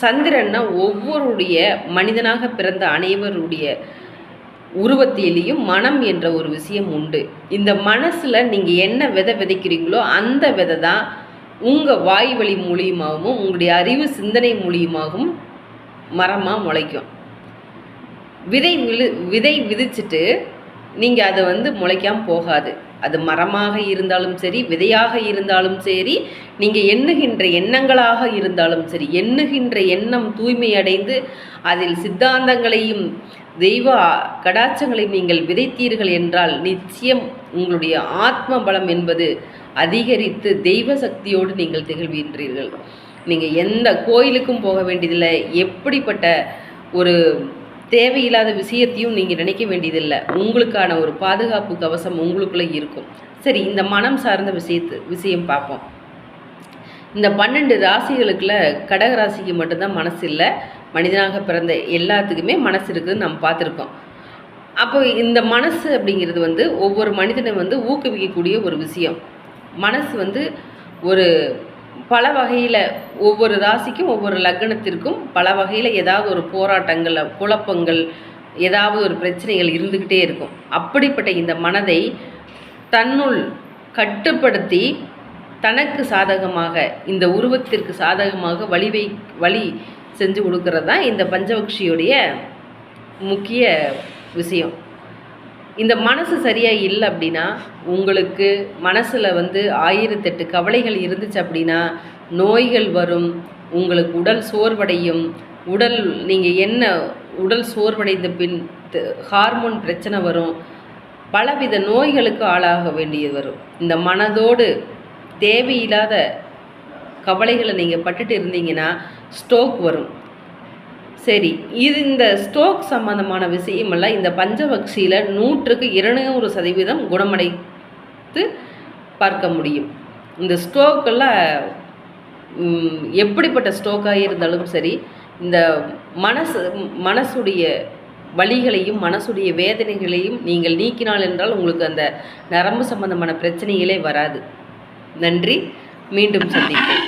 சந்திரன்னா ஒவ்வொருடைய மனிதனாக பிறந்த அனைவருடைய உருவத்திலேயும் மனம் என்ற ஒரு விஷயம் உண்டு. இந்த மனசில் நீங்கள் என்ன விதை விதைக்கிறீங்களோ அந்த விதை தான் உங்கள் வாய் வழி மூலியமாகவும் உங்களுடைய அறிவு சிந்தனை மூலியமாகவும் மரமாக முளைக்கும். விதை விதிச்சுட்டு நீங்கள் அதை முளைக்காமல் போகாது. அது மரமாக இருந்தாலும் சரி, விதையாக இருந்தாலும் சரி, நீங்கள் எண்ணுகின்ற எண்ணங்களாக இருந்தாலும் சரி, எண்ணுகின்ற எண்ணம் தூய்மை அடைந்து அதில் சித்தாந்தங்களையும் தெய்வ கடாட்சங்களையும் நீங்கள் விதைத்தீர்கள் என்றால் நிச்சயம் உங்களுடைய ஆத்ம பலம் என்பது அதிகரித்து தெய்வ சக்தியோடு நீங்கள் திகழ்கின்றீர்கள். நீங்கள் எந்த கோயிலுக்கும் போக வேண்டியதில்லை. எப்படிப்பட்ட ஒரு தேவையில்லாத விஷயத்தையும் நீங்கள் நினைக்க வேண்டியதில்லை. உங்களுக்கான ஒரு பாதுகாப்பு கவசம் உங்களுக்குள்ளே இருக்கும். சரி, இந்த மனம் சார்ந்த விஷயம் பார்ப்போம். இந்த 12 ராசிகளுக்குள்ள கடக ராசிக்கு மட்டும்தான் மனசு இல்லை. மனிதனாக பிறந்த எல்லாத்துக்குமே மனசு இருக்குதுன்னு நம்ம பார்த்துருக்கோம். அப்போ இந்த மனசு அப்படிங்கிறது ஒவ்வொரு மனிதனை ஊக்குவிக்கக்கூடிய ஒரு விஷயம். மனசு ஒரு பல வகையில் ஒவ்வொரு ராசிக்கும் ஒவ்வொரு லக்னத்திற்கும் பல வகையில் ஏதாவது ஒரு போராட்டங்கள், குழப்பங்கள், ஏதாவது ஒரு பிரச்சனைகள் இருந்துக்கிட்டே இருக்கும். அப்படிப்பட்ட இந்த மனதை தன்னுள் கட்டுப்படுத்தி தனக்கு சாதகமாக, இந்த உருவத்திற்கு சாதகமாக வழி செஞ்சு கொடுக்கறது தான் இந்த பஞ்சபக்ஷியுடைய முக்கிய விஷயம். இந்த மனசு சரியாக இல்லை அப்படின்னா உங்களுக்கு மனசில் 1008 கவலைகள் இருந்துச்சு அப்படின்னா நோய்கள் வரும். உங்களுக்கு உடல் சோர்வடையும். உடல் சோர்வடைந்த பின் ஹார்மோன் பிரச்சனை வரும். பலவித நோய்களுக்கு ஆளாக வேண்டியது வரும். இந்த மனதோடு தேவையில்லாத கவலைகளை நீங்கள் பட்டுட்டு இருந்தீங்கன்னா ஸ்ட்ரோக் வரும். சரி, இந்த ஸ்ட்ரோக் சம்பந்தமான விஷயமெல்லாம் இந்த பஞ்சபக்ஷியில் 100க்கு 200% குணமடைத்து பார்க்க முடியும். இந்த ஸ்ட்ரோக்கெல்லாம் எப்படிப்பட்ட ஸ்ட்ரோக்காக இருந்தாலும் சரி, இந்த மனசுடைய வலிகளையும் மனசுடைய வேதனைகளையும் நீங்கள் நீக்கினால் என்றால் உங்களுக்கு அந்த நரம்பு சம்பந்தமான பிரச்சனைகளே வராது. நன்றி, மீண்டும் சந்திப்போம்.